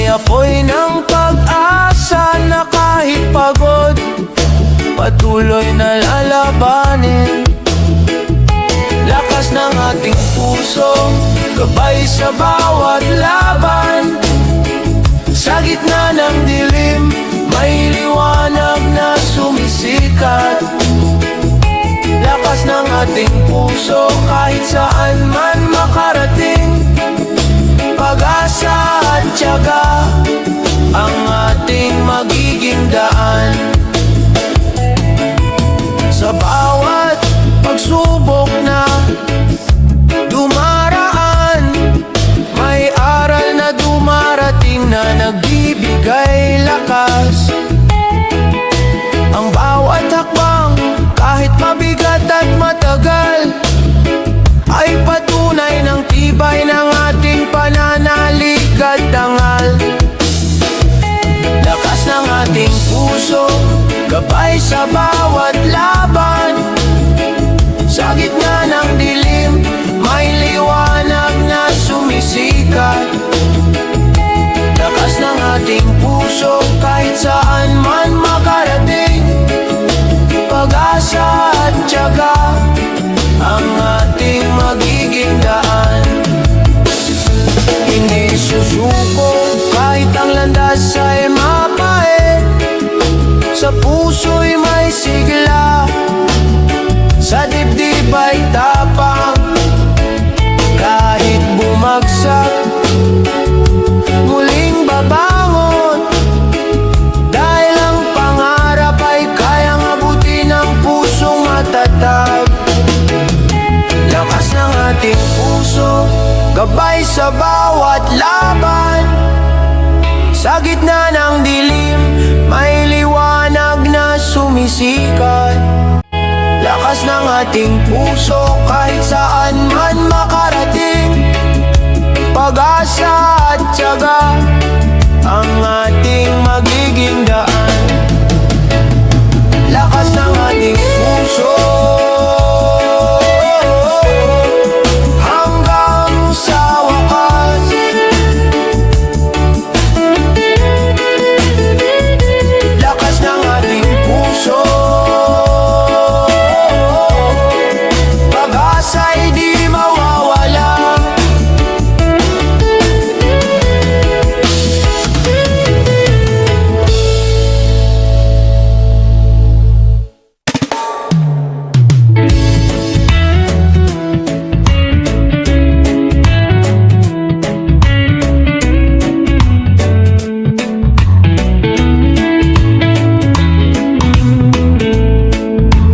May apoy ng pag-asa na kahit pagod, patuloy na lalabanin. Lakas ng ating puso, gabay sa bawat laban. Sa gitna ng dilim, may liwanag na sumisikat. Lakas ng ating puso, kahit saan man makarating. Pag-asa at tiyaga ang ating magiging daan. Sa bawat pagsubok na dumaraan, may aral na dumarating na nagbibigay lakas. Ang bawat hakbang, kahit mabigat at matagal, ay patunay ng tibay ng ating pananalig at dangal. Lakas ng ating puso, gabay sa bawat laban. Sa gitna ng dilim, may liwanag na sumisikat. Lakas ng ating puso, kahit saan man makarating. Pag-asa at tiyaga ang ating magiging daan. Hindi susuko kahit ang landas ay mapait. Sa puso'y may sigla, sa dibdib ay tapang. Kahit bumagsak, muling babangon. Dahil ang pangarap ay kayang abutin ng pusong matatag. Lakas ng ating puso, gabay sa bawat laban. Sa gitna ng dilim, may liwanag na sumisikat. Lakas ng ating puso, kahit saan man makarating. Pag-asa at tiyaga ang ating magiging daan. Lakas ng ating puso, hanggang sa wakas. Lakas ng ating puso, pag-asa'y di mawawala.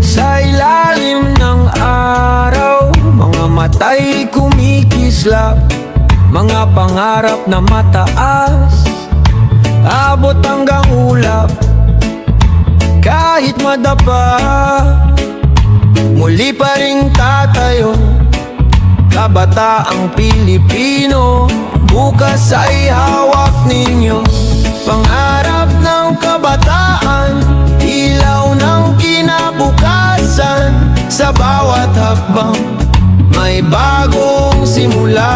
Sa ilalim ng araw, mga mata'y kumikislap. Mga pangarap na mataas, abot hanggang ulap. Kahit madapa, muli pa ring tatayo. Kabataang Pilipino, bukas ay hawak ninyo. Pangarap ng kabataan, ilaw ng kinabukasan. Sa bawat hakbang, may bagong simula.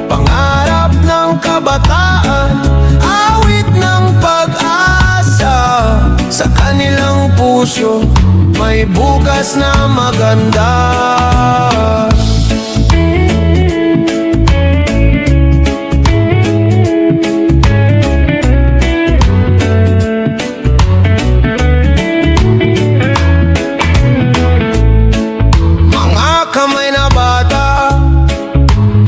Pangarap ng kabataan, awit ng pag-asa. Sa kanilang puso, may bukas na maganda. Mga kamay na bata,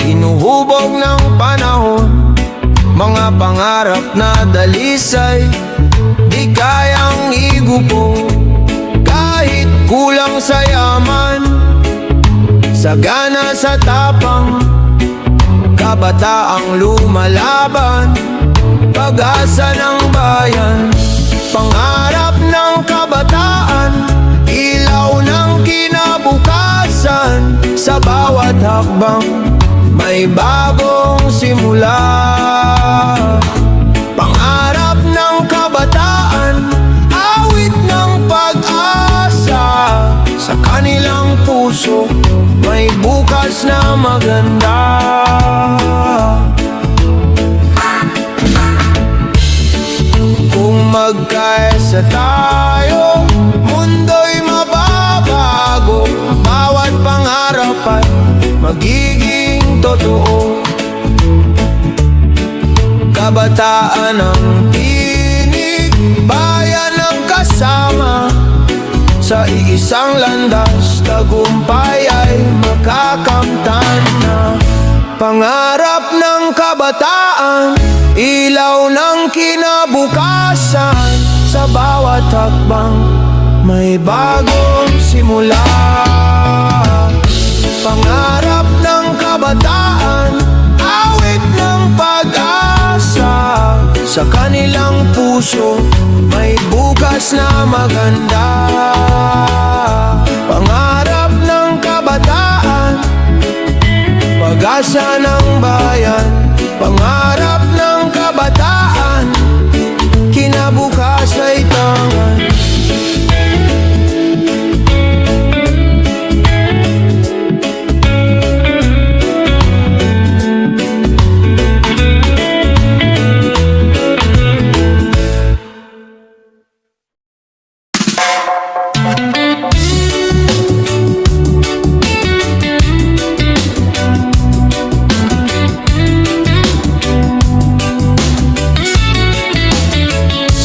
hinuhubog ng panahon. Mga pangarap na dalisay, di kayang igupo. Kahit kulang sa yaman, sagana sa tapang, kabataang lumalaban. Pag-asa ng bayan, pangarap ng kabataan, ilaw ng kinabukasan. Sa bawat hakbang, may bagong simula. Pangarap ng kabataan, awit ng pag-asa. Sa kanilang puso, may bukas na maganda. umaasa tayo, mundo'y mababago. Bawat pangarap ay magiging totoo. Kabataan ang tinig, bayan ang kasama. Sa iisang landas, tagumpay ay makakamtan na. Pangarap ng kabataan, ilaw ng kinabukasan. Sa bawat hakbang, may bagong simula. Pangarap ng kabataan, awit ng pag-asa. Sa kanilang puso, may bukas na maganda. Pangarap ng kabataan, pag-asa ng bayan. Pangarap ng kabataan, kinabukas ay tangan.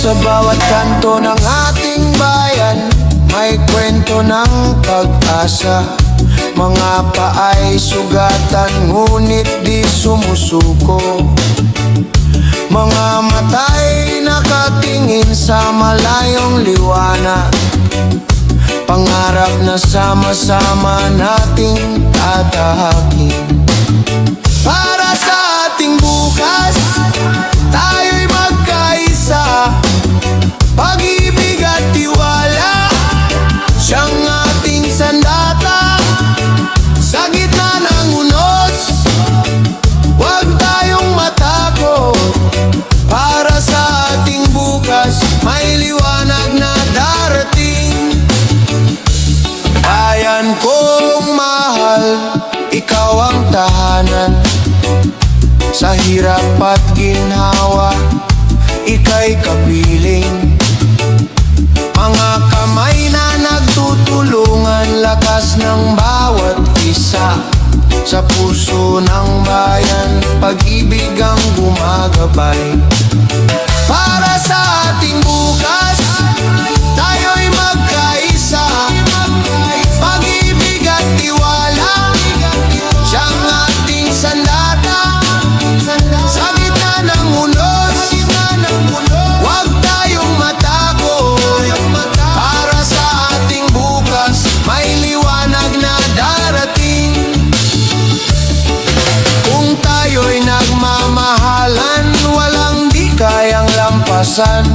Sa bawat kanto ng ating bayan, may kwento ng pag-asa. Mga paay sugatan, ngunit di sumusuko. Mga mata'y nakatingin sa malayong liwanag. Pangarap na sama-sama nating tatahakin. Para sa ating bukas, tayo'y magkaisa. Pag-ibig at tiwala, siyang ating sandata. Sa gitna ng unos, huwag tayong matakot. Para sa ating bukas, may liwanag na darating. Bayan kong mahal, ikaw ang tahanan. Sa hirap at ginhawa, ika'y kapiling. Mga kamay na nagtutulungan, lakas ng bawat isa. Sa puso ng bayan, pag-ibig ang gumagabay. Para sa ating bukas, tayo'y magkaisa. Pag-ibig at tiwala, siyang ating sandata. Sa gitna ng unos, huwag tayong matakot. Para sa ating bukas, may liwanag na darating. Kung tayo'y nagmamahalan, walang di kayang lampasan.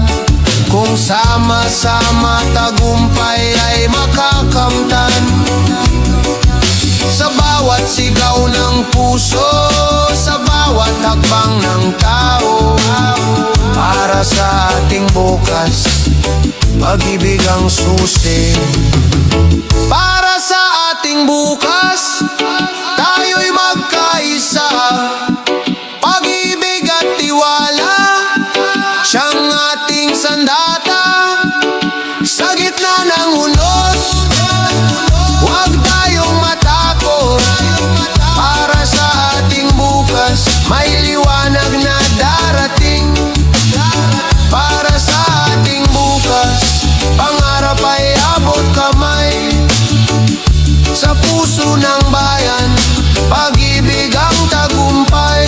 Kung sama-sama, tagumpay ay makakamtan. Sa bawat sigaw ng puso, sa bawat hakbang ng tao. Para sa ating bukas, pag-ibig ang susi. Para sa ating bukas, tayo'y magkaisa. Pag-ibig at tiwala, siyang ating sandata. Sa gitna ng unos, huwag tayong matakot. Para sa ating bukas, may liwanag na darating. Para sa ating bukas, pangarap ay abot kamay. Sa puso ng bayan, pag-ibig ang tagumpay.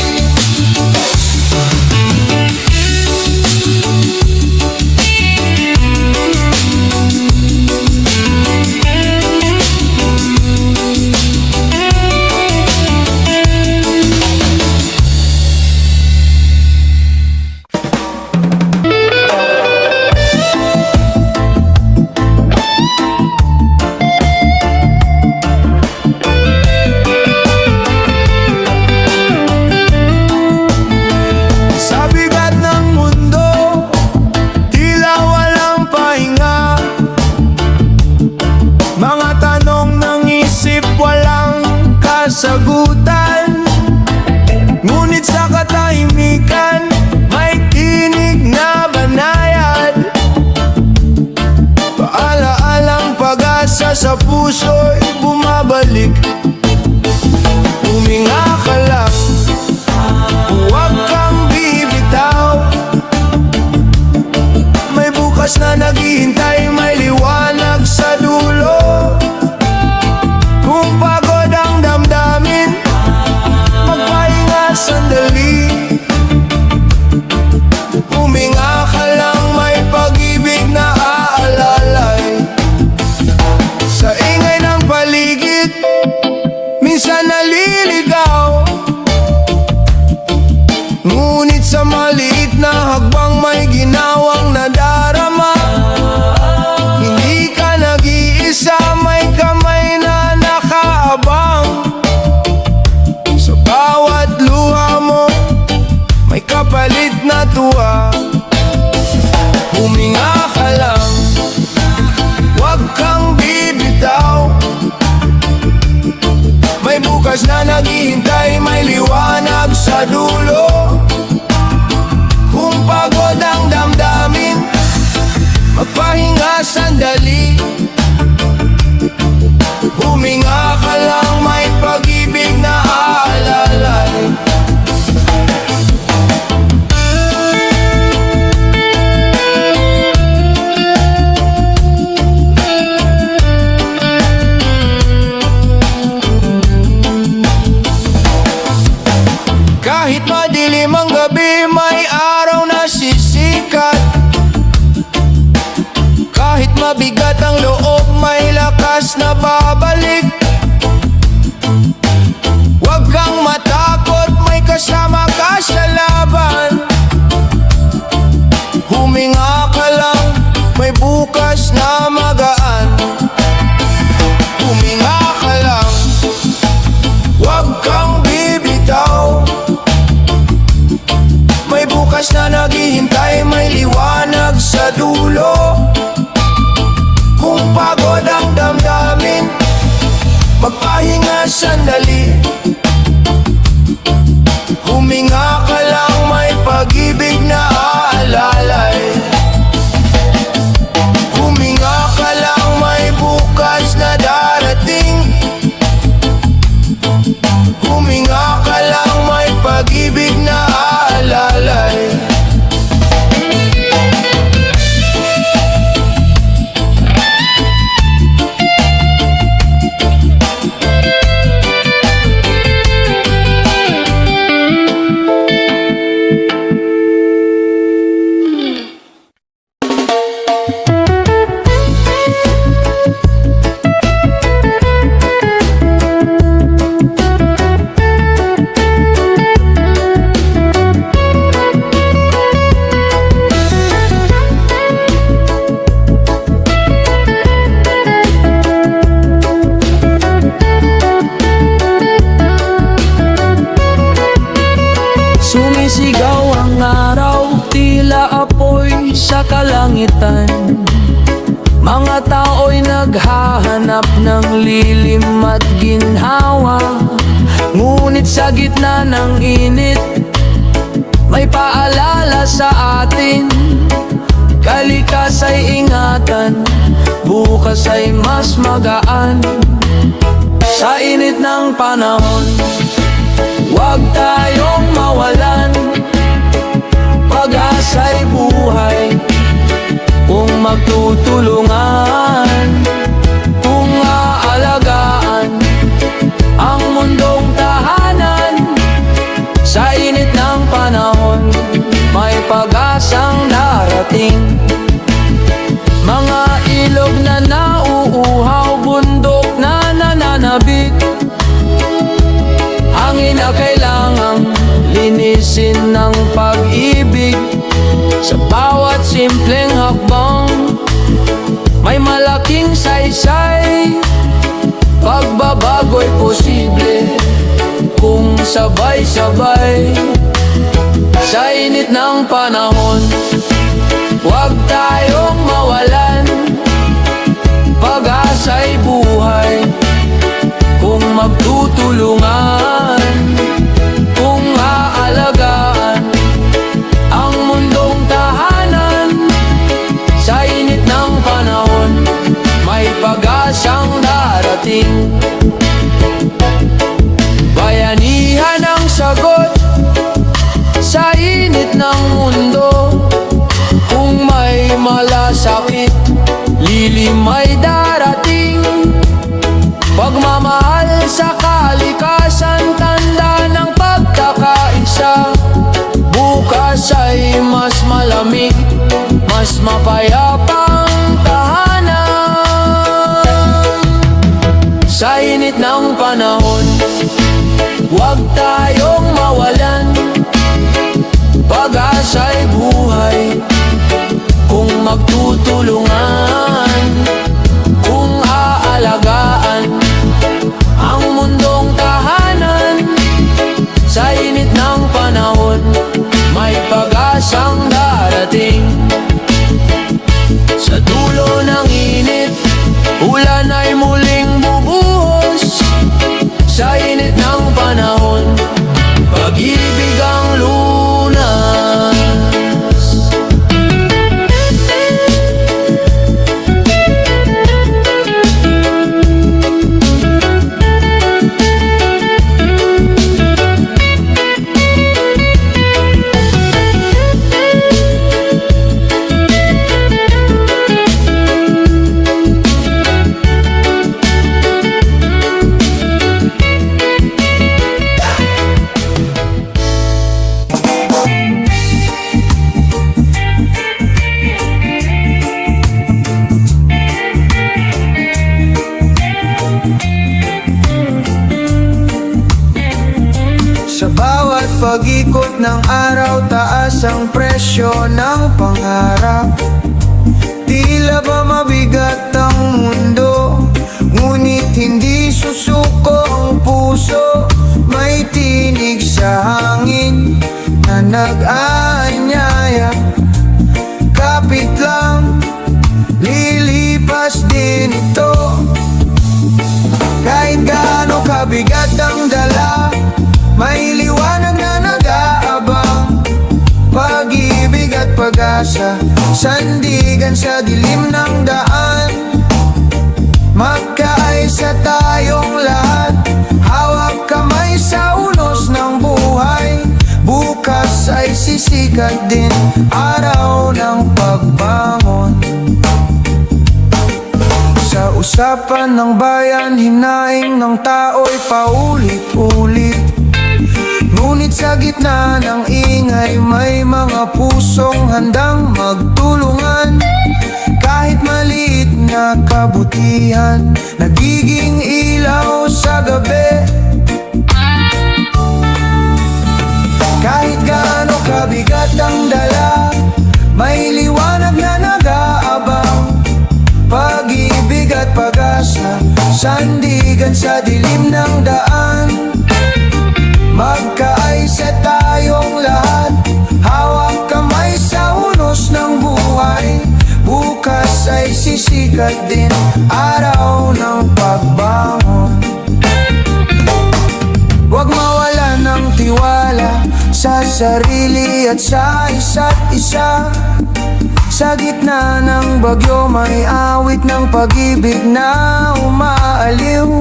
dilim ang gabi, may araw na sisikat. Kahit mabigat ang loob, may lakas na babalik. Huwag kang matakot, may kasama ka sa laban. Huminga ka lang, may bukas na magaan. Huminga ka lang, huwag kang bibitaw. May bukas na naghihintay, may liwanag sa dulo. Kung pagod ang damdamin, magpahinga sandali. Huminga ka lang, may pag-ibig na aalalay. Huminga ka lang, may bukas na darating. Huminga ka lang, may pag-ibig na aalalay. Sumisigaw ang araw, tila apoy sa kalangitan. Mga tao'y naghahanap ng lilim at ginhawa. Ngunit sa gitna ng init, may paalala sa atin. Kalikas ay ingatan, bukas ay mas magaan. Sa init ng panahon, huwag tayong mawalan. Pag-asa'y buhay kung magtutulungan, kung aalagaan ang mundong tahanan. Sa init ng panahon, may pag-asang darating. Mga ilog na nauuhaw, bundok na nananabik. Hangin na kailangang linisin ng pag-ibig. Sa bawat simpleng hakbang, may malaking saysay. Pagbabago'y posible kung sabay-sabay. Sa init ng panahon, huwag tayong mawalan. Pag-asa'y buhay kung magtutulungan, kung aalagaan ang mundong tahanan. Sa init ng panahon, may pag-asang darating. Bayanihan ang sagot sa init ng mundo. Kung may malasakit, lilim ay darating. Pagmamahal sa kalikasan, tanda ng pagkakaisa. Bukas ay mas malamig, mas mapayapang tahanan. Sa init ng panahon, huwag tayong mawalan. Pag-asa'y buhay kung magtutulungan, kung aalagaan ang mundong tahanan. Sa init ng panahon, may pag-asang darating. Sa dulo ng init, ulan ay muling bubuhos. Sa init ng panahon, pag-ibig ang lunas. mataas ang presyo ng pangarap. Tila ba mabigat ang mundo, ngunit hindi susuko ang puso. May tinig sa hangin na nag-aanyaya. Kapit lang, lilipas din ito. Kahit gaano kabigat ang dala, may liwanag na nag-aabang. Pag-ibig at pag-asa, sandigan sa dilim ng daan. Magkaisa tayong lahat, hawak kamay sa unos ng buhay. Bukas ay sisikat din, araw ng pagbangon. Sa usapan ng bayan, hinaing ng tao'y paulit-ulit. Ngunit sa gitna ng ingay, may mga pusong handang magtulungan. Kahit maliit na kabutihan, nagiging ilaw sa gabi. Kahit gaano kabigat ang dala, may liwanag na nag-aabang. Pag-ibig at pag-asa, sandigan sa dilim ng daan. Magkaisa tayong lahat, hawak kamay sa unos ng buhay. Bukas ay sisikat din, araw ng pagbangon. Huwag mawala ng tiwala sa sarili at sa isa't isa. Sa gitna ng bagyo, may awit ng pag-ibig na umaaliw.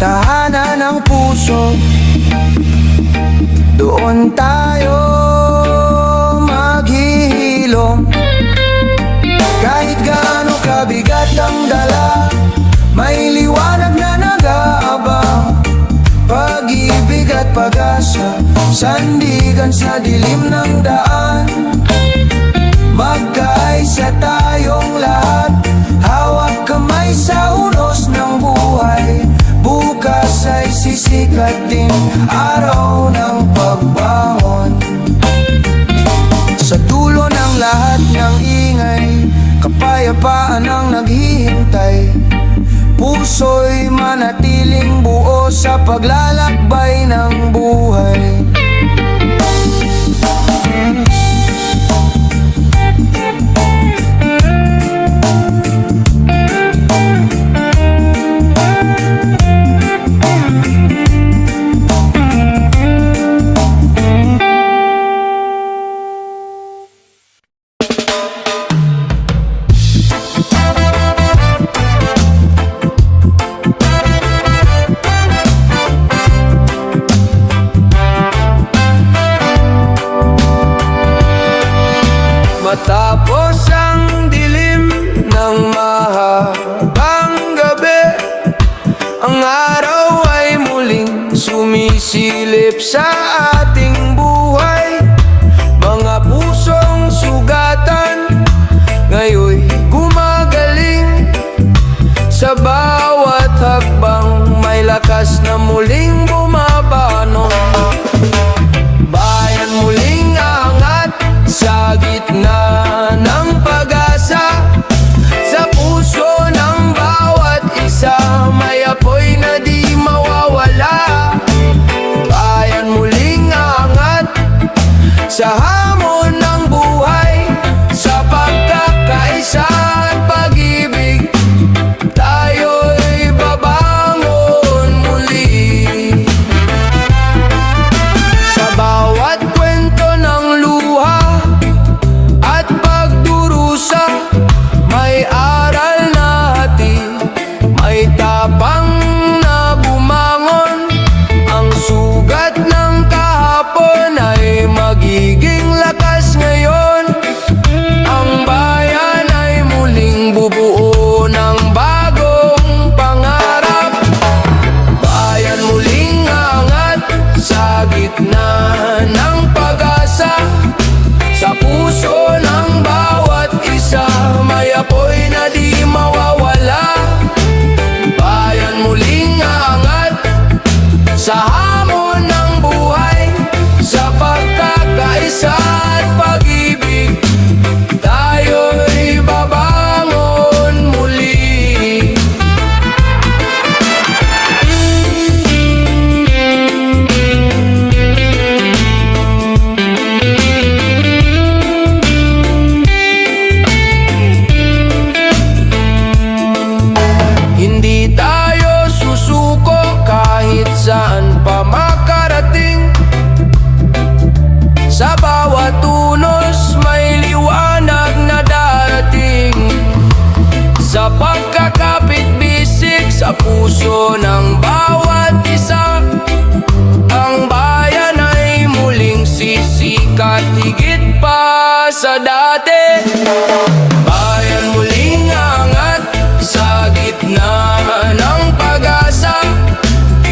Tahanan ng puso, doon tayo maghihilom. Kahit gaano kabigat ang dala, may liwanag na nag-aabang. Pag-ibig at pag-asa, sandigan sa dilim ng daan. Magkaisa tayong lahat, hawak kamay sa unos ng buhay. Bukas ay sisikat din, araw ng pagbangon. Sa dulo ng lahat ng ingay, kapayapaan ang naghihintay. Puso'y manatiling buo sa paglalakbay ng buhay. Matapos ang dilim ng mahabang gabi, ang araw ay muling sumisilip sa ating buhay. Mga pusong sugatan ngayoy gumagaling. Sa bawat hakbang may lakas na muling bumabangon. Bayan muling angat sa gitna ng pag-asa. Sa puso ng bawat isa, may apoy na di mawawala. Bayan muling angat sa hamon ng buhay. Sa pagkakaisa at pag-ibig, tayo'y babangon muli. Sa bawat kwento ng luha at pagdurusa, may aral na hatid, may tapang na bumangon. Ang sugat ng kahapon ay magiging puso ng bawat isa. Ang bayan ay muling sisikat higit pa sa dati. Bayan muling angat sa gitna ng pag-asa.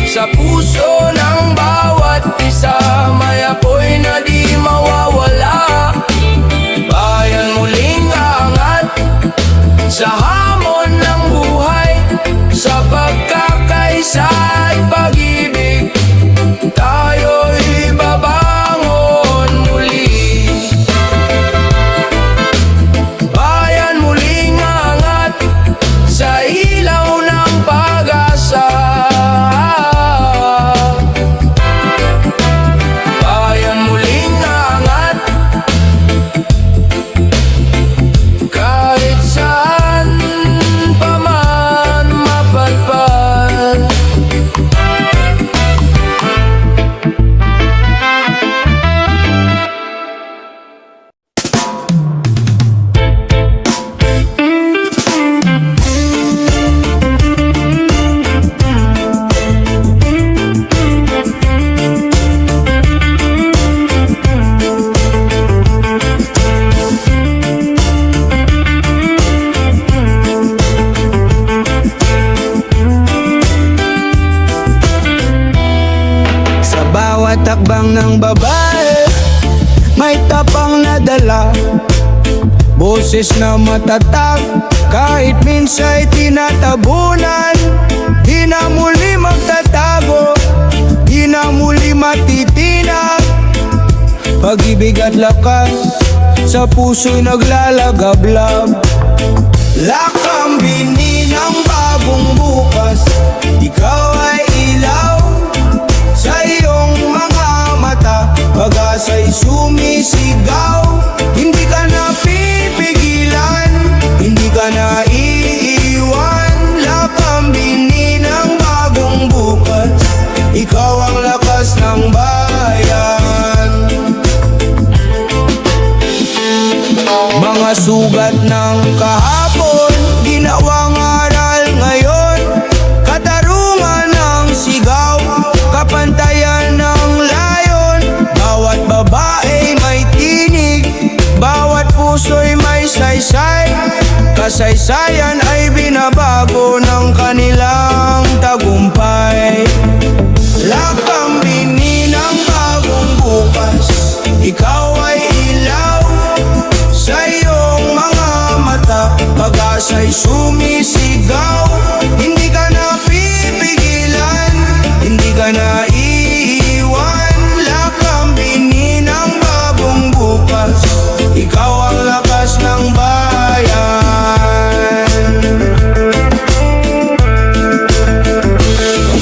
Sa puso ng bawat isa may apoy na di mawawala. Bayan muling angat sa hamon ng buhay. Sa pagkakaisa at pag-ibig tayo'y babangon muli. Bayan muling angat sa ilaw ng pag-asa. Bayan muling angat kahit saan pa man mapadpad. Sa bawat takbang ng babae, may tapang na dala. Boses na matatag, kahit minsa'y tinatabunan. Di na muli magtatago, di na muli matitinag. Pag-ibig at lakas, sa puso'y naglalagablab. Lakambini ng bagong bukas, ikaw ay ilaw sa iyong mga mata. Pag-asa'y sumisigaw, hindi ka na pipigilan, hindi ka na iiwan. Lakambini ng bagong bukas, ikaw ang lakas ng bayan. Mga sugat ng kahapon, ginawang aral ngayon. Katarungan ng sigaw, kapantayan ng layon. Bawat babae may tinig, bawat puso'y may saysay. Kasaysayan ay binabago ng kanilang tagumpay. Lakambini ng bagong bukas, ikaw ay ilaw sa iyong mga mata. Pag-asa'y sumisigaw, hindi ka na pipigilan, hindi ka na iiwan. Lakambini ng bagong bukas, ikaw ang lakas ng bayan.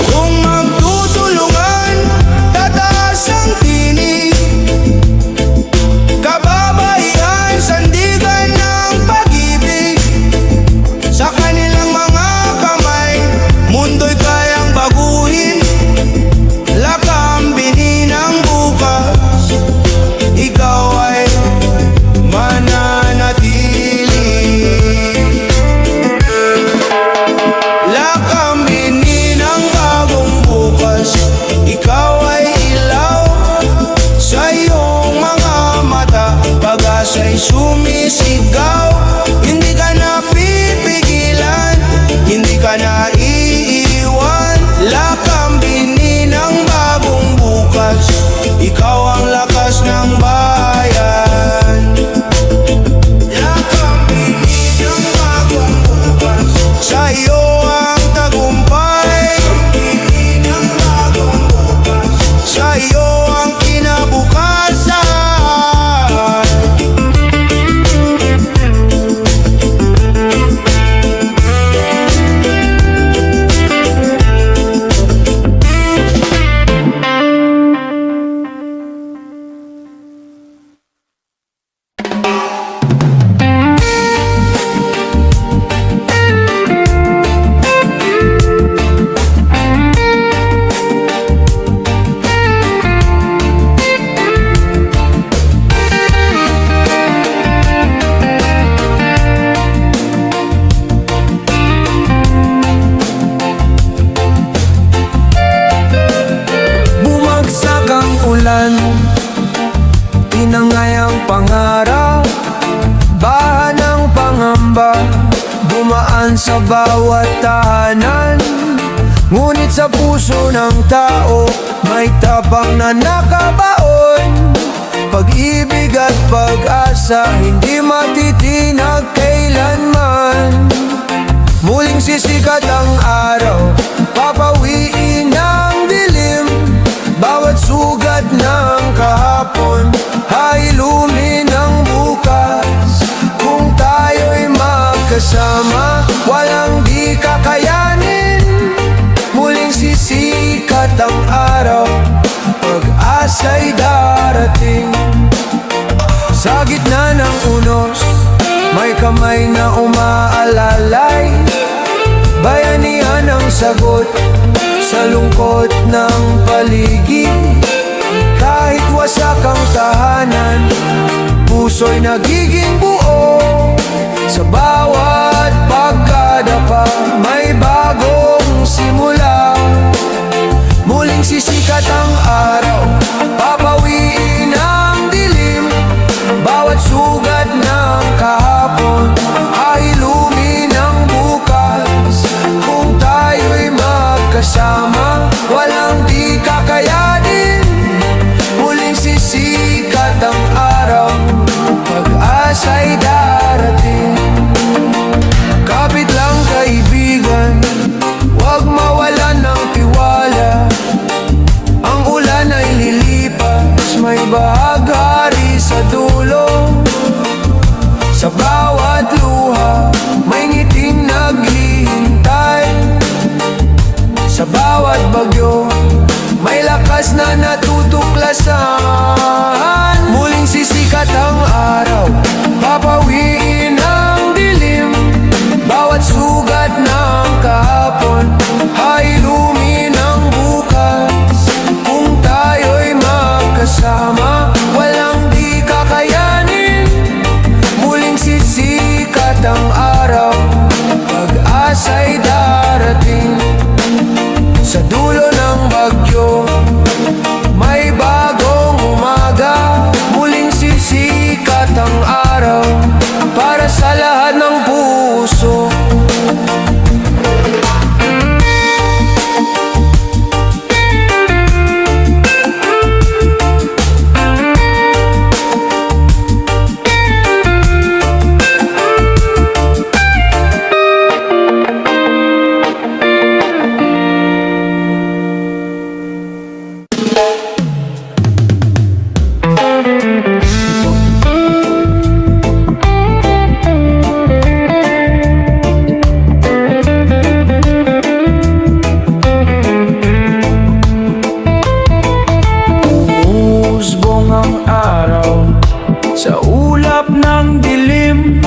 Kung magtutulungan, tataas ang tinig. Kababaihan, sandigan ng pag-ibig. Sa Sangay ang pangarap, bahan ng pangamba, dumaan sa bawat tahanan. Ngunit sa puso ng tao, may tapang na nakabaon. Pag-ibig at pag-asa, hindi matitinag kailanman. Muling sisikat ang araw, papawiin ang dilim. Bawat sugat ng kahapon, hailumin ang bukas. Kung tayo'y magkasama, walang di kakayanin. Muling sisikat ang araw, pag-asa'y darating. Sa gitna ng unos, may kamay na umaalalay. Bayanihan ang sagot sa lungkot ng paligid. Kahit wasak ang tahanan, puso'y nagiging buo. Sa bawat pagkadapa, may bagong simula. Muling sisikat ang araw, papawiin ang dilim. Bawat sugat ng kahapon, hailumin ang bukas. Kung tayo'y magkasama, walang di kakayanin. Muling sisikat ang araw, pag-asa'y darating. Kapit lang kaibigan, huwag mawalan ng tiwala. Ang ulan ay lilipas, may bahagari sa dulo. Sa bawat luha, may ngiting naghihintay. Sa bawat bagyo, may lakas na natutuklasan. Muling sisikat ang araw, papawiin ang dilim. Bawat sugat ng kahapon, hailumin ang bukas. Kung tayo'y magkasama, walang di kakayanin. Muling sisikat ang araw, pag-asa'y darating. Sa dulo ng bagyo, may bagong umaga. Muling sisikat ang araw, para sa lahat ng puso. Umusbong ang araw sa ulap ng dilim.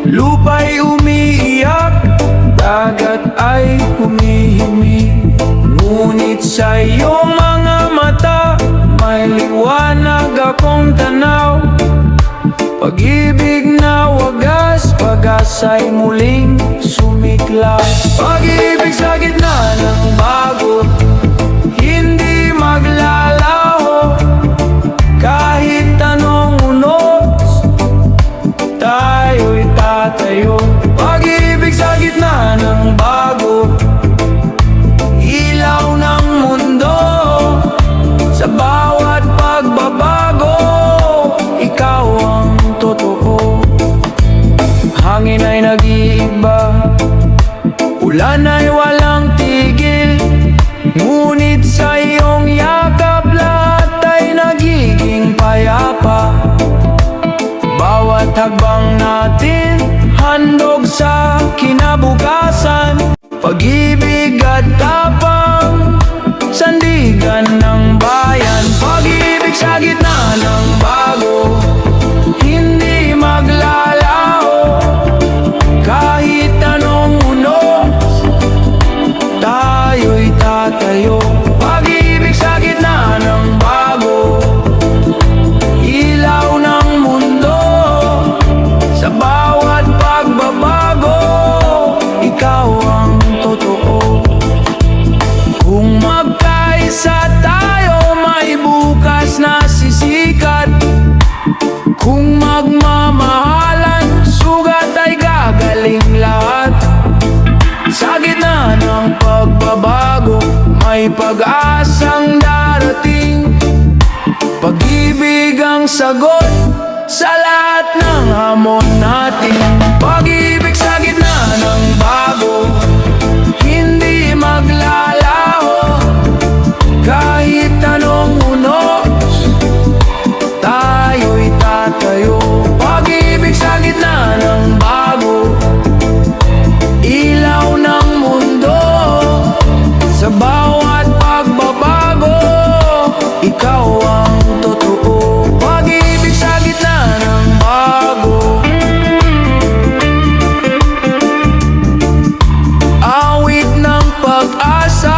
Lupa'y umiiyak, dagat ay humihimig. Ngunit sa iyong mga mata, may liwanag akong tanaw. Pag-ibig na wagas, pag-asa'y muling sumiklab. Pag-ibig sa gitna ng bago, hindi maglalaho. Kahit anong unos, tayo'y tatayo. Pag-ibig sa gitna ng bago, ilaw ng mundo. Sa bawat pagbabago, ikaw ang totoo. Hangin ay nag-iiba, ulan ay walang tigil. Ngunit sa iyong yakap, lahat ay nagiging payapa. Bawat hagbang natin, handog sa kinabukasan. Pag-ibig at tapang, sandigan ng bayan. Pag-ibig sa gitna ng bago, hindi maglalaho. Kahit anong unos, tayo'y tatayo. Pag-ibig sa gitna ng bago, ilaw ng mundo. Sa bawat pagbabago, ikaw ang totoo. Kung magkaisa tayo, may bukas na sisikat. Kung magmamahalan, sugat ay gagaling lahat. Sa gitna ng pagbabago, may pag-asang darating. Pag-ibig ang sagot sa lahat ng hamon natin. Pag-ibig sa gitna ng bago, hindi maglalaho. Kahit anong unos, tayo'y tatayo. Pag-ibig sa gitna ng bago, ilaw ng mundo. Sa bawat pagbabago, ikaw ang totoo. Pag-ibig sa gitna ng bago, awit ng pag-asa.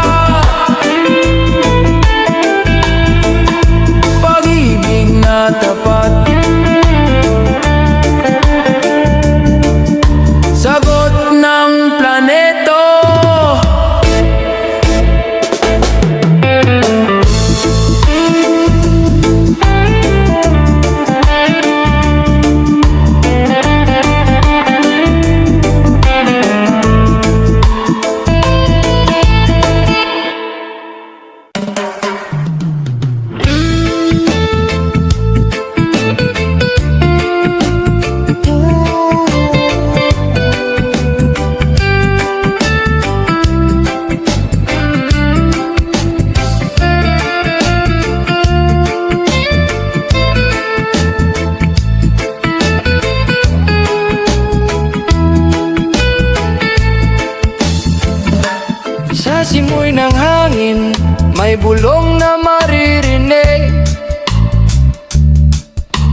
Pag-ibig na tapat, sagot ng planeto. Sa simoy ng hangin, may bulong na maririnig.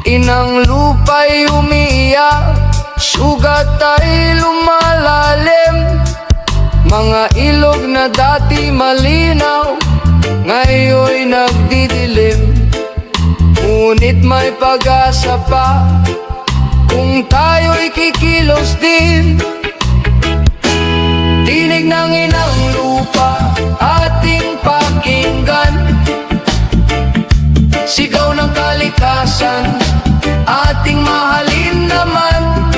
Inang lupa'y umiiyak, sugat ay lumalalim. Mga ilog na dati malinaw, ngayon'y nagdidilim. Ngunit may pag-asa pa, kung tayo'y kikilos din. Tinig ng inang lupa, ating pakinggan. Sigaw ng kalikasan, ating mahalin naman.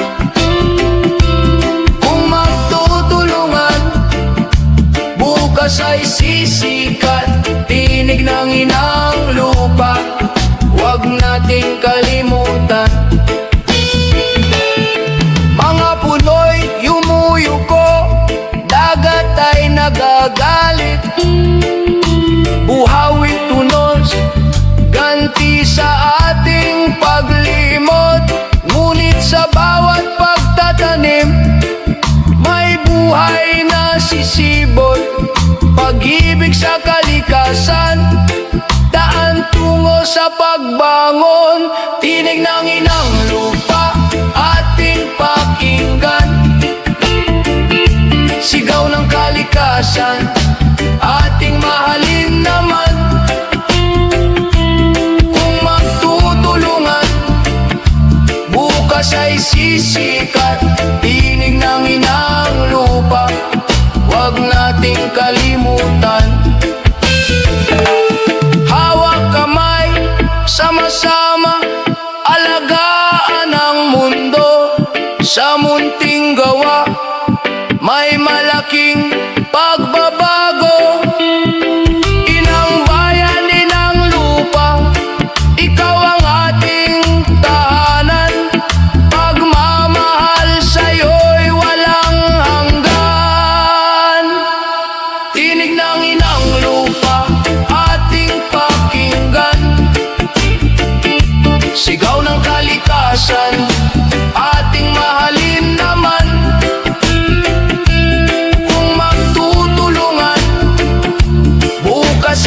Kung magtutulungan, bukas ay sisikat. Tinig ng inang lupa, huwag nating kalimutan. Mga puno'y yumuyuko, dagat ay nagagalit. Buhawit tunos, ganti sa ating paglimot. Ngunit sa bawat pagtatanim, may buhay na sisibol. Pag-ibig sa kalikasan, daan tungo sa pagbangon. Tinig ng inang lupa, ating pakinggan. Sigaw ng kalikasan, ating mahalin naman. Kung magtutulungan, bukas ay sisikat. Tinig ng inang lupa, huwag nating kalimutan. Hawak kamay, sama-sama, alagaan ang mundo. Sa munting gawa, may malaking pagbabago. Inang bayan, inang lupa, ikaw ang ating tahanan. Pagmamahal sa'yo'y walang hanggan. Tinig ng inang lupa, ating pakinggan. Sigaw ng kalikasan, ating mahalin naman.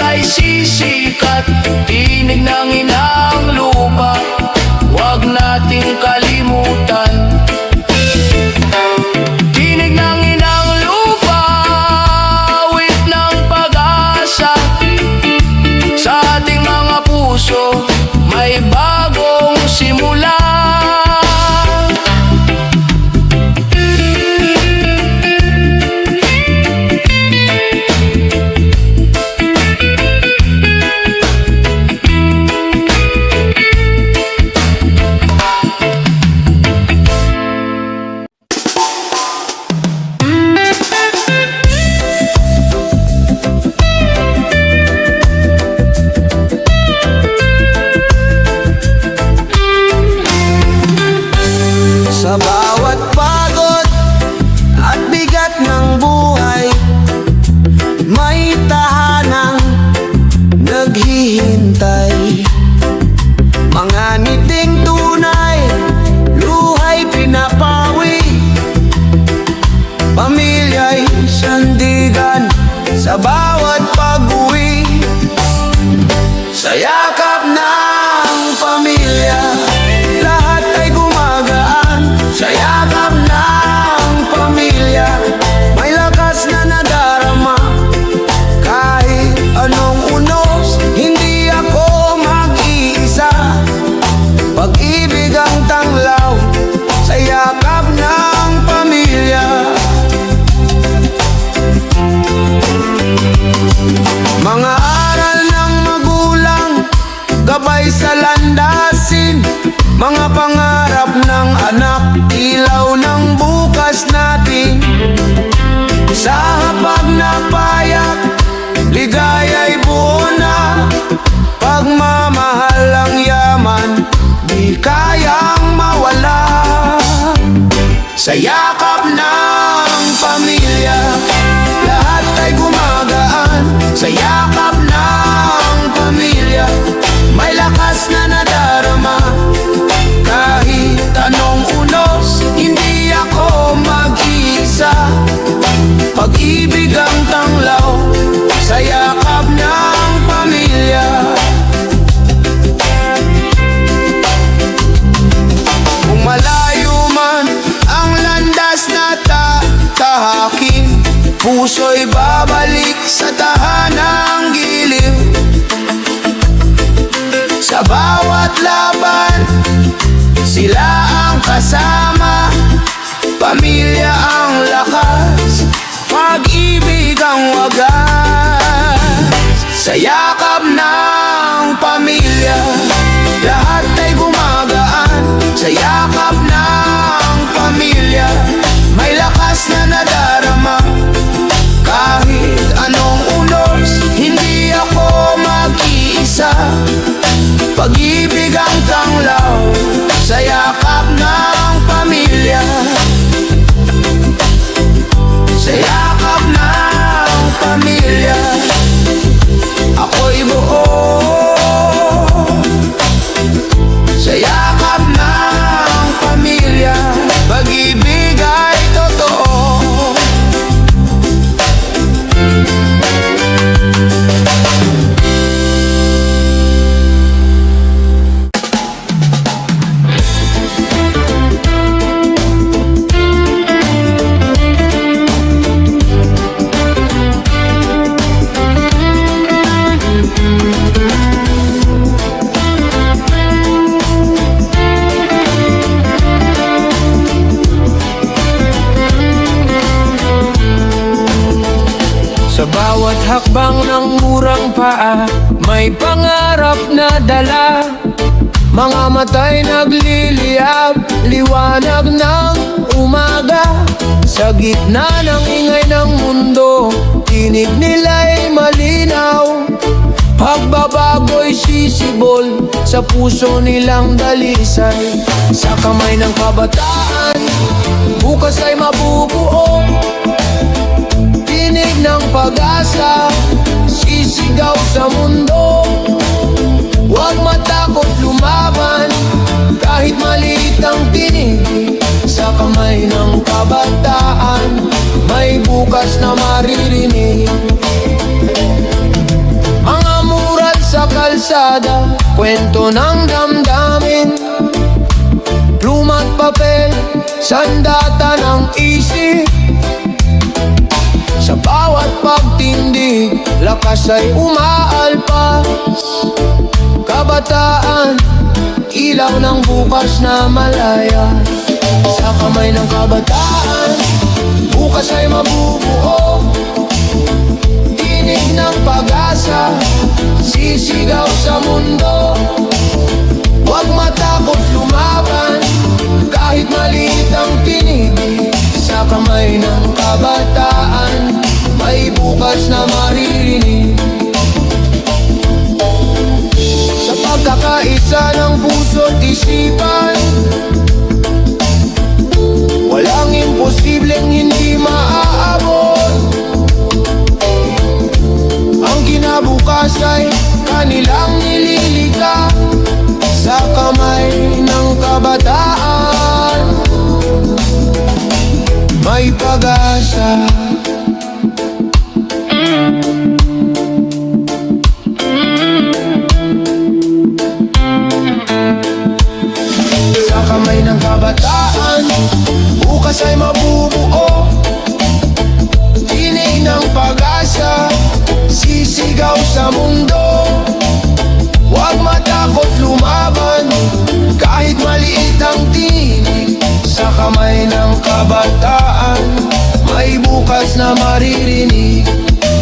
Ay sisikat, tinig ng inang lupa, huwag nating kalimutan. Tinig ng inang lupa, awit ng pag-asa. Sa ating mga puso, may bagong simula. tanglaw sa yakap ng pamilya. Mga aral ng magulang, gabay sa landasin, mga pangarap ng anak, ilaw ng bukas natin. Sa hapag na payak, ligaya'y buo na, pagmamahal ang yaman, di kayang mawala. Sa yakap ng pamilya, lahat ay gumagaan. Sa yakap ng pamilya, may lakas na nadarama. Kahit anong unos, hindi ako mag-iisa. Pag-ibig ang tanglaw sa yakap ng pamilya. Kung malayo man ang landas na tatahakin, puso'y babalik sa tahanang giliw. Sa bawat laban, sila ang kasama, pamilya ang lakas, pag-ibig ang wagas. Sa yakap ng pamilya, lahat ay gumagaan. Sa yakap ng pamilya, may lakas na nadarama. Kahit anong unos, hindi ako mag-iisa. Pag-ibig ang tanglaw sa yakap ng pamilya. Sa yakap ng pamilya, ako'y buo. Sa yakap ng pamilya, pag-ibig ay totoo. Sa bawat hakbang ng murang paa, may pangarap na dala. Mga mata'y nagliliyab, liwanag ng umaga. Sa gitna ng ingay ng mundo, tinig nila'y malinaw. Pagbabago'y sisibol sa puso nilang dalisay. Sa kamay ng kabataan, bukas ay mabubuo. Tinig ng pag-asa, sisigaw sa mundo. Huwag matakot lumaban, kahit maliit ang tinig. Sa kamay ng kabataan, may bukas na maririnig. Mga mural sa kalsada, kwento ng damdamin. Pluma't papel, sandata ng isip. Sa bawat pagtindig, lakas ay umaalpas. Kabataan, ilaw ng bukas na malaya. Sa kamay ng kabataan, bukas ay mabubuo. Tinig ng pag-asa, sisigaw sa mundo. Huwag matakot lumaban, kahit maliit ang tinig. Sa kamay ng kabataan, may bukas na maririnig. Sa pagkakaisa ng puso't isipan, walang imposibleng hindi maaabot. Ang kinabukas ay kanilang nililika. Sa kamay ng kabataan, may pag-asa. Sa kamay ng kabataan, bukas ay mabubuo. Tinig ng pag-asa, sisigaw sa mundo. Huwag matakot lumaban, kahit maliit ang kabataan, may bukas na maririnig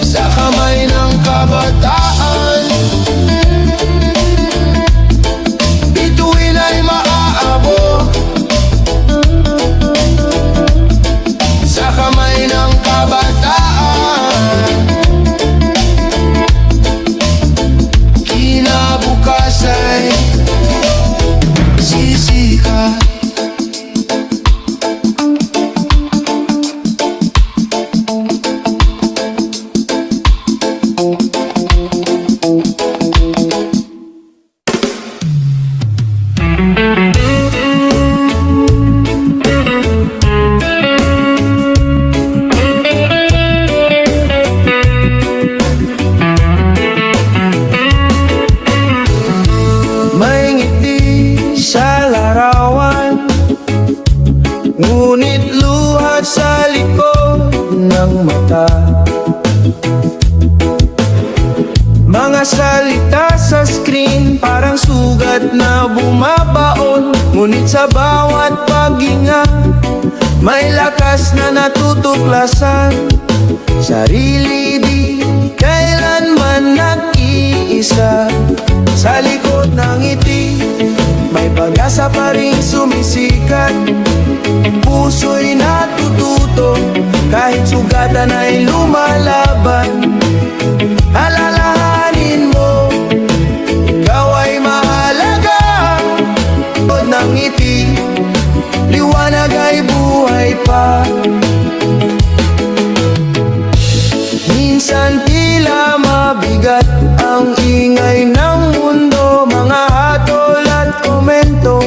sa kamay ng kabataan. Bituin ay maaabot sa kamay ng kabataan. Kinabukas ay sisikat. May ngiti sa larawan, ngunit luha sa likod ng mata. Mga salita sa screen parang sugat na bumabaon, ngunit sa bawat paghinga may lakas na natutuklasan. Sarili di kailanman nag-iisa. Sa likod ng ngiti may pag-asa pa rin sumisikat. Puso'y natututo kahit sugatan ay lumalaban. Alalahanin mo, ikaw ay mahalaga. Likod ng ngiti, liwanag ay buhay pa. Minsan tila mabigat ang ingay ng mundo, mga hatol at komento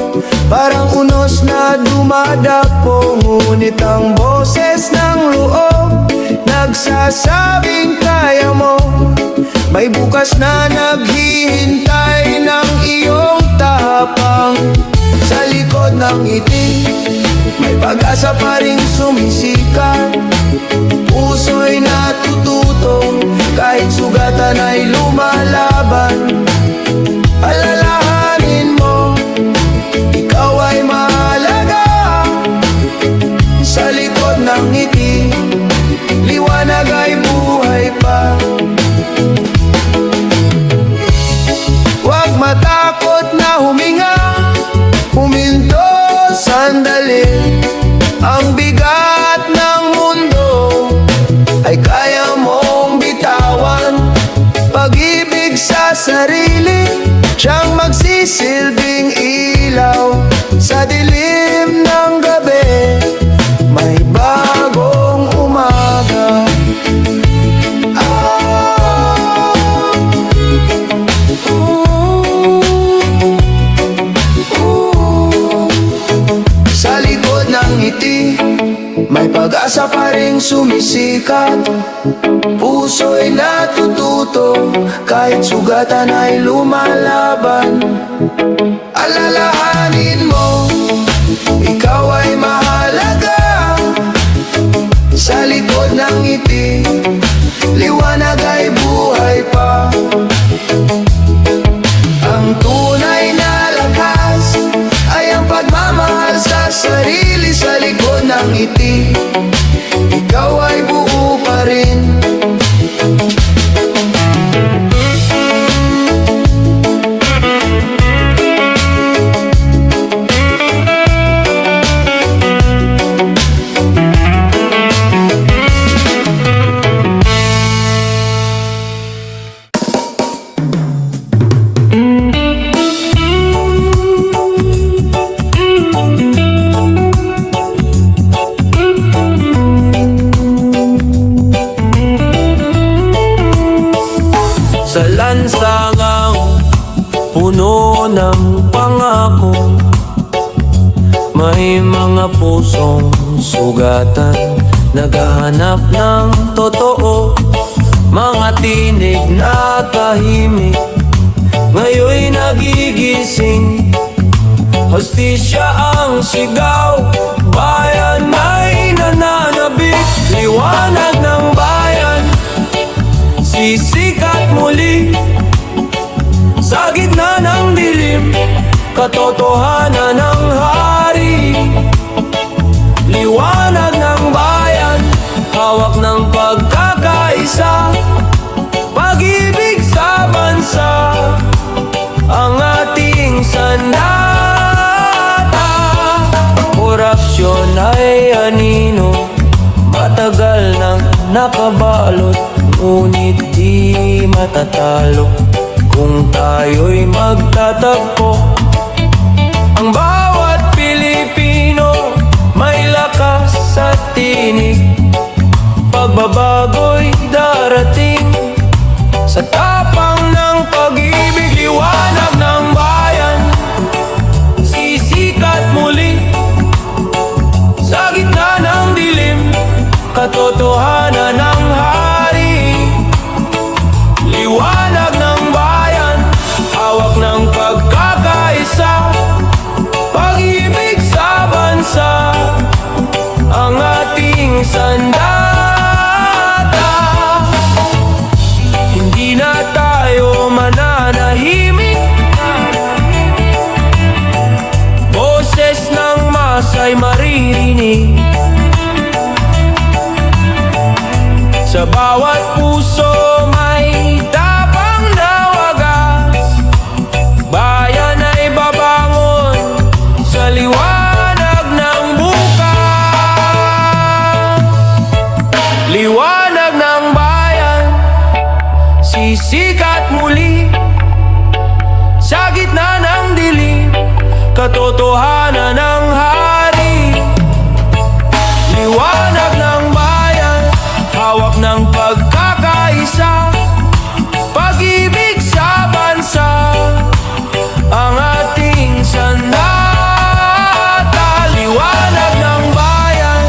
parang unos na dumadapo. Ngunit ang boses ng loob nagsasabing kaya mo. May bukas na naghihintay ng iyong tapang. Sa likod ng ngiti may pag-asa pa rin sumisikat. Puso'y natututo kahit sugatan ay lumalaban. Alalahanin mo, ikaw ay mahalaga. Sa likod ng ngiti, liwanag ay buhay pa. Huwag matakot na huminga, huminto sandali. Ang bigat ng mundo ay kaya mong bitawan. Pag-ibig sa sarili, siyang magsisilbing ilaw. Sa dilim ng gabi, may bagong umaga. Sa likod ng ngiti, may pag-asa pa rin sumisikat. Puso'y natututo kahit sugatan ay lumalaban. Alalahanin mo, ikaw ay mahalaga. Sa likod ng ngiti, liwanag ay buhay pa. Ang tunay na lakas ay ang pagmamahal sa sarili. Sa likod ng ngiti, ikaw ay buo pa rin. Sa lansangang puno ng pangako, may mga pusong sugatan, naghahanap ng totoo. Mga tinig na tahimik, ngayon'y nagigising. Hostisya ang sigaw, bayan ay nananabik. Liwanag ng bayan, sisikat muli. Sa gitna ng dilim, katotohanan ng hari. Liwanag nakabalot, ngunit di matatalo kung tayo'y magtatagpo. Ang bawat Pilipino may lakas sa tinig, pagbabago'y darating sa tapang ng pag-ibig. Liwanag ng bayan, sisikat muli sa gitna ng dilim, katotohanan ng hari. Liwanag ng bayan, hawak ng pagkakaisa, pag-ibig sa bansa, ang ating sandata. Hindi na tayo mananahimik, boses ng masa'y maririnig sa bawat puso. May tapang na wagas, bayan ay babangon sa liwanag ng bukas. Liwanag ng bayan, sisikat muli sa gitna ng dilim, katotohanan ng hari. Liwanag ng bayan, hawak ng pagkakaisa, pag-ibig sa bansa, ang ating sandata. Liwanag ng bayan,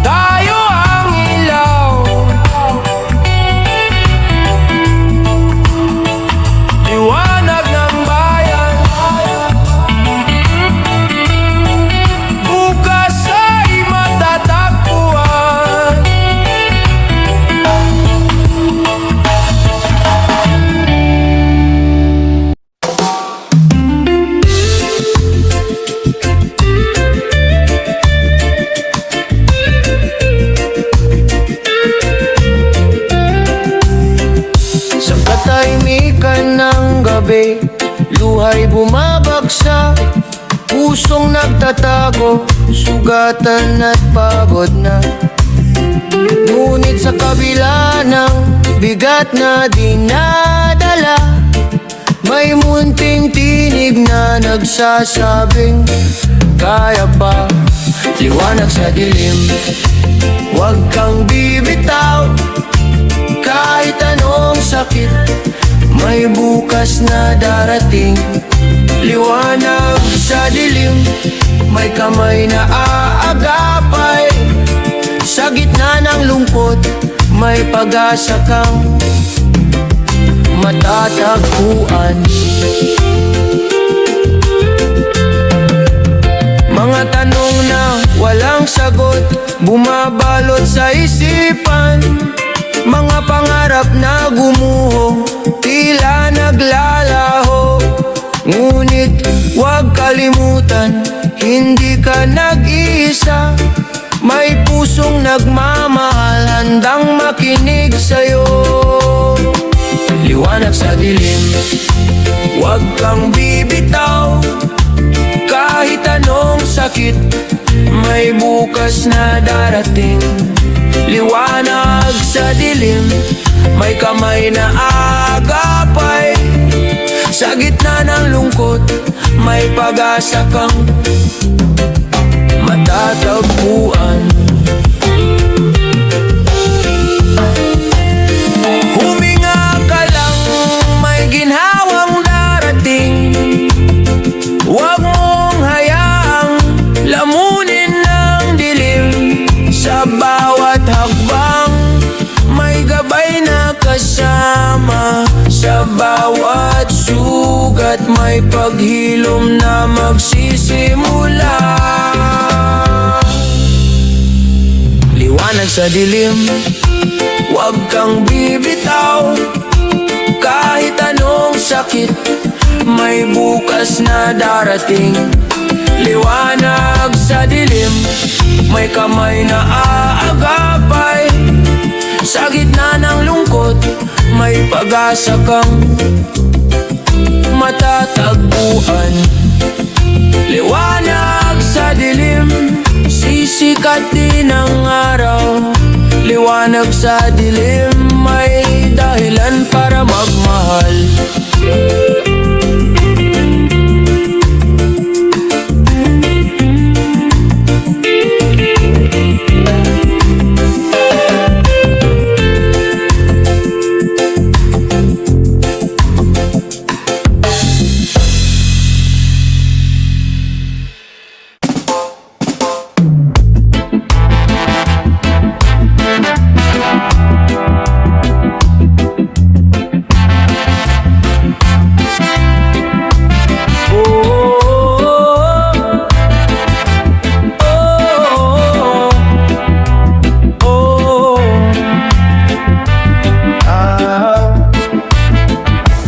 tayo ang ilaw. Liwanag ng bayan, bukas ay matatagpuan. Sa katahimikan ng gabi, luhay bumabagsak, pusong nagtatago, sugatan at pagod na. Ngunit sa kabila ng bigat na dinadala, may munting tinig na nagsasabing kaya pa. Liwanag sa dilim, huwag kang bibitaw, kahit anong sakit, may bukas na darating. Liwanag sa dilim, may kamay na aagapay, sa gitna ng lungkot, may pag-asa kang matatagpuan. Mga tanong na walang sagot, bumabalot sa isipan, mga pangarap na gumuho, tila naglalaho. Ngunit huwag kalimutan, hindi ka nag-iisa, may pusong nagmamahal, handang makinig sa'yo. Liwanag sa dilim, huwag kang bibitaw, kahit anong sakit, may bukas na darating. Liwanag sa dilim, may kamay na aagapay, sa gitna ng lungkot, may pag-asa kang matatagpuan. Huminga ka lang, may ginhawang darating, huwag mong hayaang lamunin ng dilim. Sa bawat hakbang, may gabay na kasama, sa bawat sugat, may paghilom na magsisimula. Liwanag sa dilim, huwag kang bibitaw, kahit anong sakit, may bukas na darating. Liwanag sa dilim, may kamay na aagapay, sa gitna ng lungkot, may pag-asa kang matatagpuan. Liwanag sa dilim, Sumisikat din ang araw, liwanag sa dilim, may dahilan para magmahal.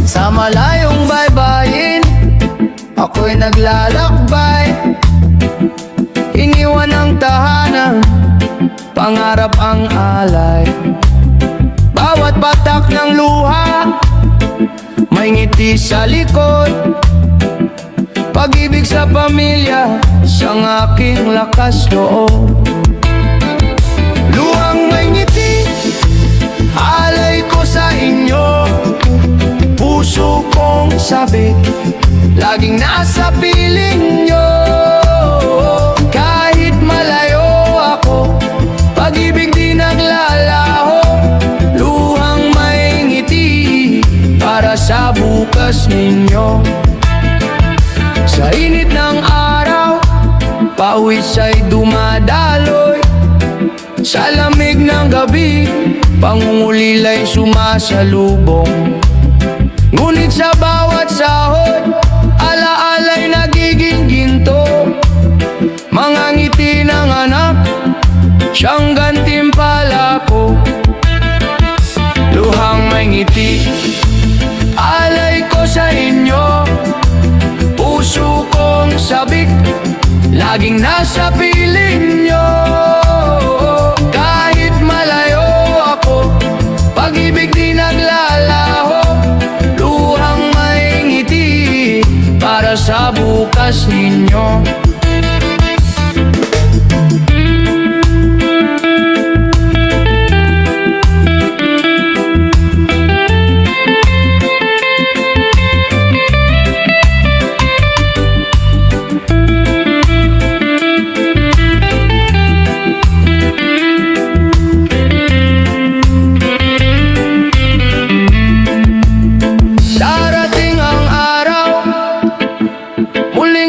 Sa malayong baybayin, ako'y naglalakbay. Iniwan ang tahanan, pangarap ang alay. Bawat patak ng luha, may ngiti sa likod. Pag-ibig sa pamilya, siyang aking lakas loob. Luhang may ngiti, alay ko sa inyo. Puso kong sabik, laging nasa piling nyo. Kahit malayo ako, pag-ibig di naglalaho. Luhang may ngiti, para sa bukas ninyo. Sa init ng araw, pawis ay dumadaloy. Sa lamig ng gabi, pangungulila'y sumasalubong. Ngunit sa bawat sahod, alaala'y nagiging ginto. Mga ngiti ng anak, siyang gantimpala ko. Luhang may ngiti, alay ko sa inyo. Puso kong sabik, laging nasa piling nyo. Kahit malayo ako, pag-ibig di naglalaho. Luhang may ngiti, para sa bukas ninyo.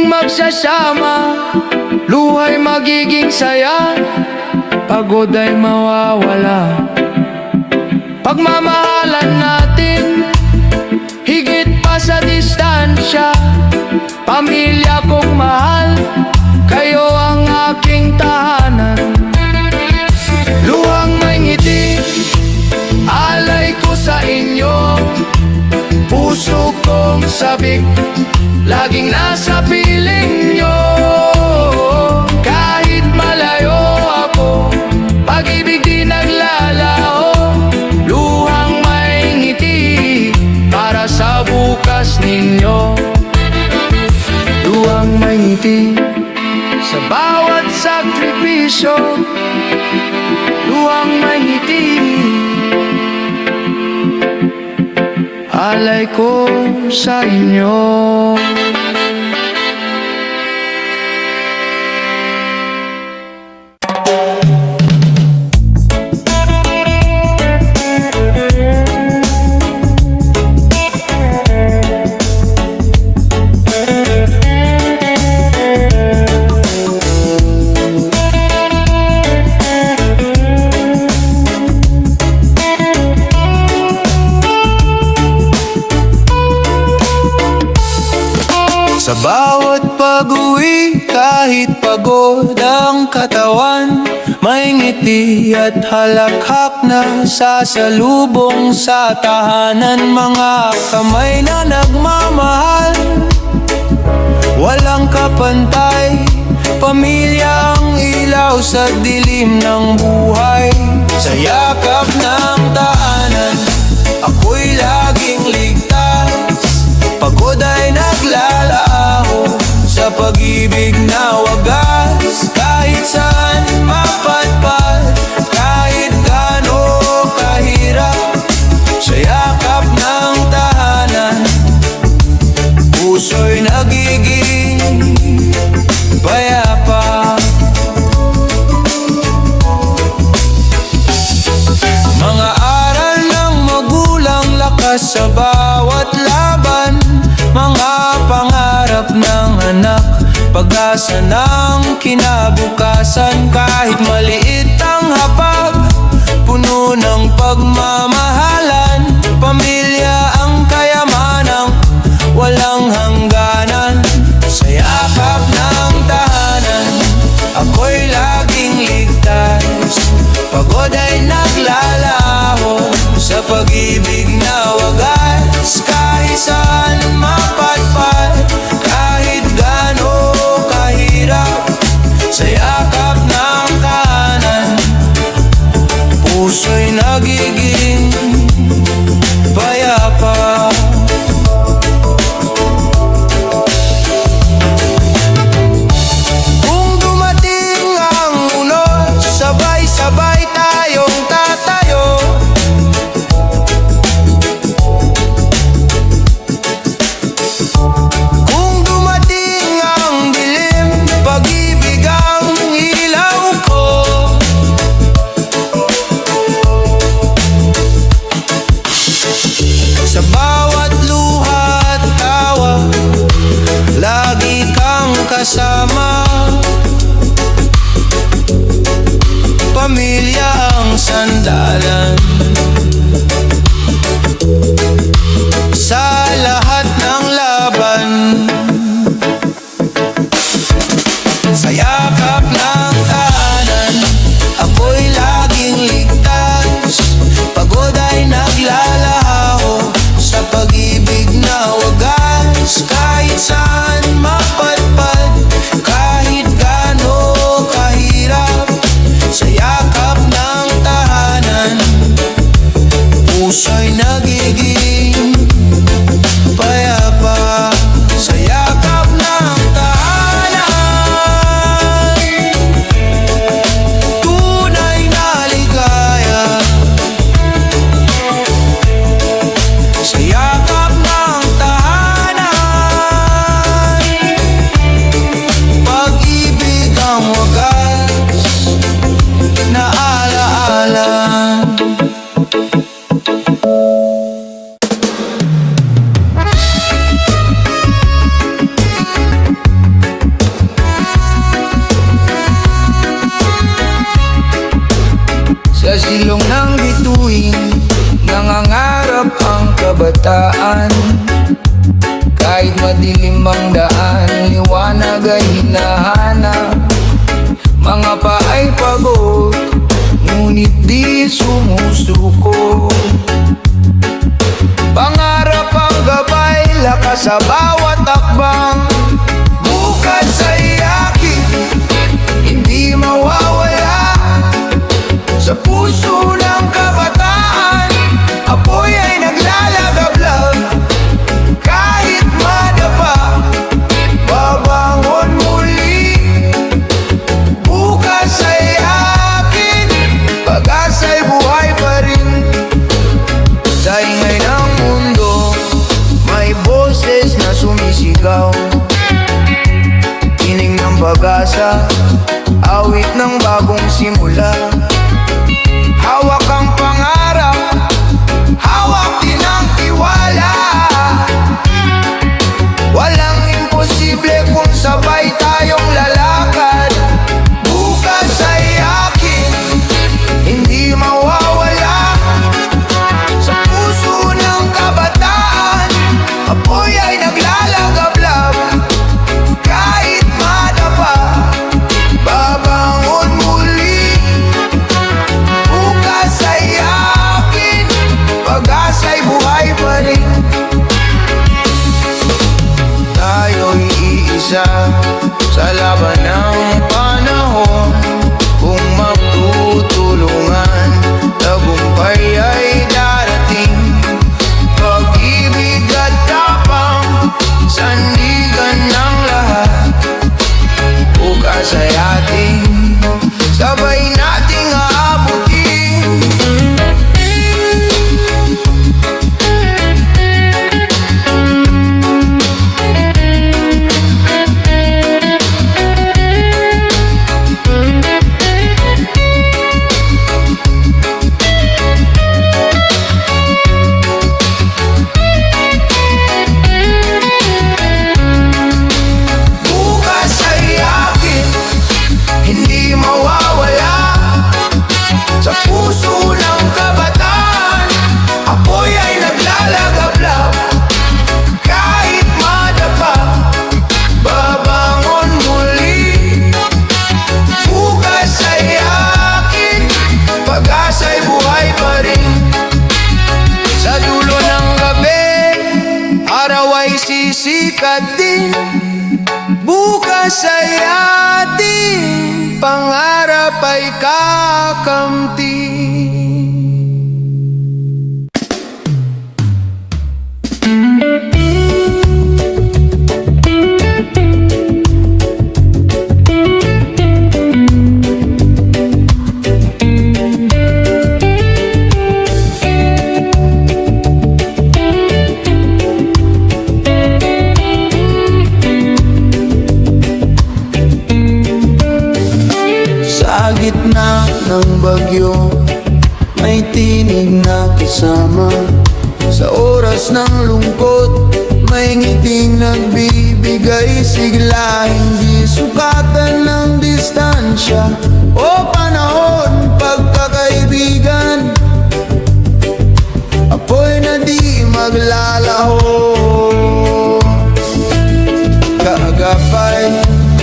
Magsasama, luhay magiging saya, pagod ay mawawala. Pagmamahalan natin, higit pa sa distansya. Pamilya kong mahal, kayo ang aking tahanan. Luhang may ngiti, alay ko sa inyo. Puso kong sabik, laging nasa piling nyo. Kahit malayo ako, pag-ibig di naglalaho. Luhang may ngiti, para sa bukas ninyo. Luhang may ngiti, sa bawat sakripisyo. Luhang may ngiti, alay ko sa inyo. Sa bawat pag-uwi, kahit pagod ang katawan, may ngiti at halakhak na sasalubong sa tahanan. Mga kamay na nagmamahal, walang kapantay. Pamilya ang ilaw sa dilim ng buhay. Sa yakap ng tahanan, ako'y laging ligtas. Pagod ay naglalaho sa pag-ibig na wagas. Kahit saan puso'y nagiging payapa. Mga aral ng magulang, lakas sa bawat laban. Mga pangarap ng anak, pag-asa ng kinabukasan. Kahit maliit ang hapag, puno ng pagmamahalan. Pamilya ang kayamanang walang hangganan. Sa yakap ng tahanan, ako'y laging ligtas. Pagod ay naglalaho sa pag-ibig na wagas. Kahit saan mapatpat, kahit gaano kahirap, sa yakap ng tahanan, puso'y nagiging payapa. Kung dumating ang unos, sabay-sabay tayong tatayo. Kung dumating ang dilim, pag-ibig ang ilaw ko. Sa bawat luha at tawa, lagi kang kasama. Pamilya ang sandalan sa lahat ng laban. Sa yakap ng tahanan, ako'y laging ligtas. Pagod ay naglalaho sa pag-ibig na wagas. Kahit saan mapatpat, kahit gaano kahirap, sa yakap ng tahanan, puso'y nagiging payapa. Sa yakap ng tahanan, tunay na ligaya. Sa yakap ng tahanan, pag-ibig ang wagas na alaala. Sa silong ng bituin, nangangarap ang kabataan. Kahit madilim ang daan, liwanag ay hinahanap. Mga paay pagod, ngunit di sumusuko. Pangarap ang gabay, lakas sa bawat takbang. Bukas ay akin, hindi mawawala. Sa puso ng kabataan, apoy ay naglalagablab. Kahit madapa, babangon muli. Bukas ay akin, pag-asa'y buhay pa rin. Sa ingay ng mundo, may boses na sumisigaw. Tinig ng pag-asa, awit ng bagong simula. Hawak ang pangarap, hawak din ang tiwala. Walang imposible kung sabay tayong lalakad. Bukas ay akin, hindi mawawala. Sa puso ng kabataan, apoy ay naglalagablab. Kahit madapa, babangon muli. Bukas ay akin, pag-asa'y buhay pa rin. Tayo'y iisa sa laban ng panahon. Kung magtutulungan, tagumpay ay darating. Pag-ibig at tapang, sandigan ng lahat. Bukas ay ating sabay nating aabutin. atin, bukas ay atin, pangarap ay kakamti. Sa gitna ng bagyo, may tinig na kasama. Sa oras ng lungkot, may ngiting nagbibigay sigla. Hindi sukatan ng distansya o panahon, pagkakaibigan, apoy na di maglalaho. Kaagapay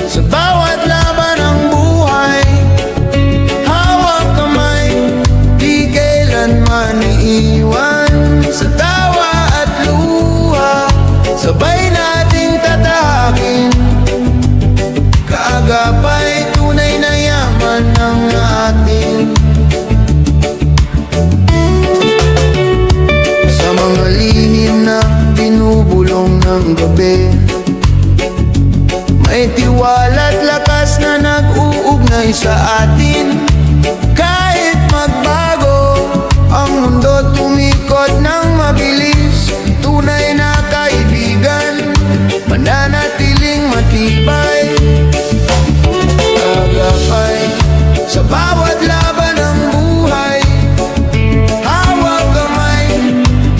sa bawat laban ng buhay, hawak kamay, di kailanman iiwan. Sa tawa at luha, sabay nating tatahakin. Kaagapay, tunay na yaman ng atin. Sa mga lihim na binubulong ng gabi, may tiwala't lakas na nag-uugnay sa atin. Kahit magbago ang mundo, tumikot ng mabilis, tunay na kaibigan, mananatiling matibay. Agapay sa bawat laban ng buhay, hawak kamay,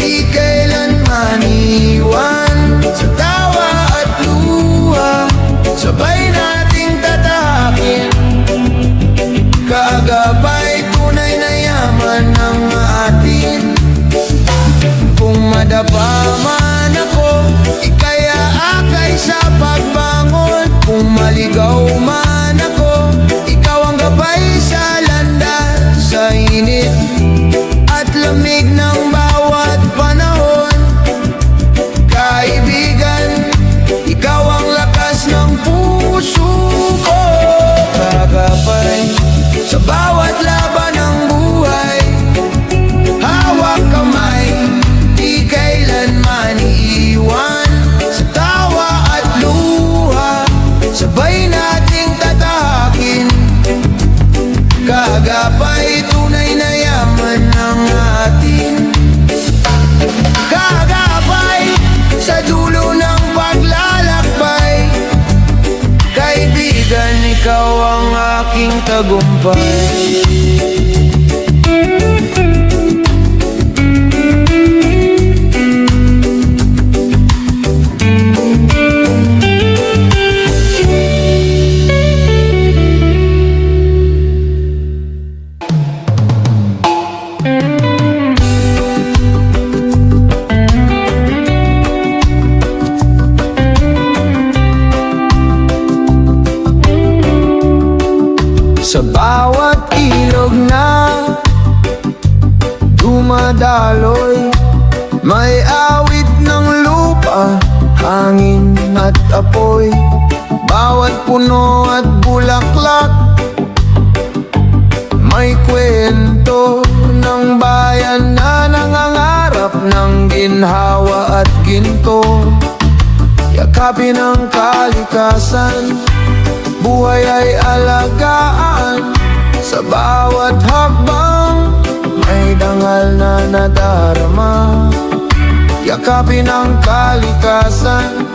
di kailanman iiwan. Sa tawa at luha, sabay nating tatahakin. Kaagapay, tunay na yaman ng atin. Kung madapa man ako, ikaya akay sa pagbangon. Kung maligaw man ako, ikaw ang gabay sa landas. Sa init at lamig ng bawat panahon, kaibigan, ikaw ang lakas ng puso ko. Kagapay sa bawat laban ng buhay, hawak kamay, di kailanman iiwan. Sa tawa at luha, sabay nating tatahakin. Kagapay, tunay na yaman ng atin. Kagapay sa dulo ng paglalakbay, kaibigan, ikaw ang aking tagumpay. Sa bawat ilog na dumadaloy, may awit ng lupa, hangin at apoy. Bawat puno at bulaklak, may kwento ng bayan na nangangarap ng ginhawa at ginto. Yakapin ang kalikasan, buhay ay alagaan. Sa bawat hakbang, may dangal na nadarama. Yakapin ang kalikasan,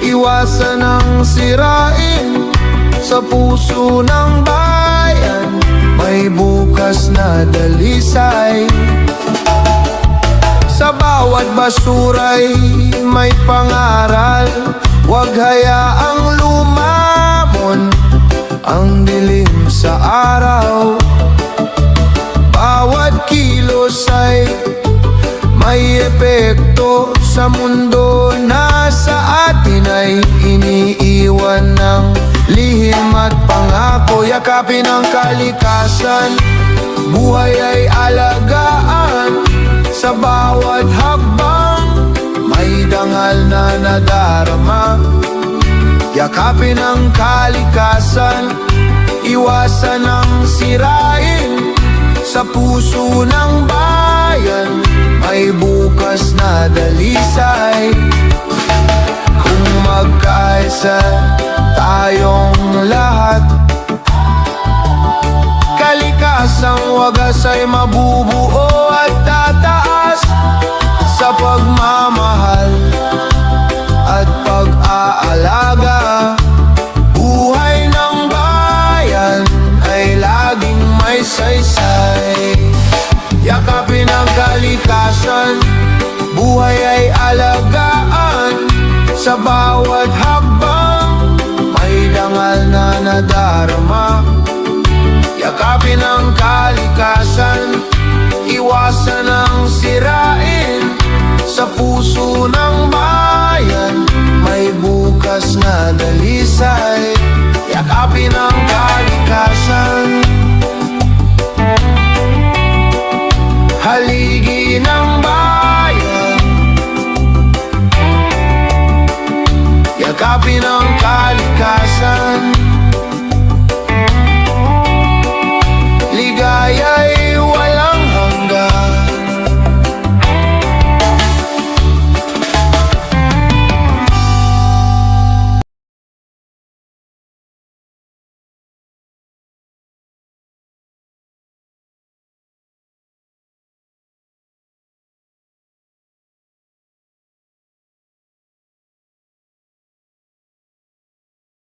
iwasan ang sirain. Sa puso ng bayan, may bukas na dalisay. Sa bawat basura'y may pangaral, huwag hayaang lumamon ang dilim sa araw. Bawat kilos ay may epekto sa mundo na sa atin ay iniiwan ng lihim at pangako. Yakapin ang kalikasan, buhay ay alagaan. Sa bawat hakbang, may may dangal na nadarama. Yakapin ang kalikasan, iwasan ang sirain. Sa puso ng bayan, may bukas na dalisay. Kung magkaisa tayong lahat, kalikasang wagas ay mabubuo at tataas. Sa pagmamahal at pag-aalaga, buhay ng bayan ay laging may saysay. Yakapin ang kalikasan, buhay ay alagaan. Sa bawat hakbang, may dangal na nadarama. Yakapin ang kalikasan, iwasan ang sirain. Sa puso ng bayan, may bukas na dalisay. Yakapin ang kalikasan, haligi ng bayan. Yakapin ang kalikasan,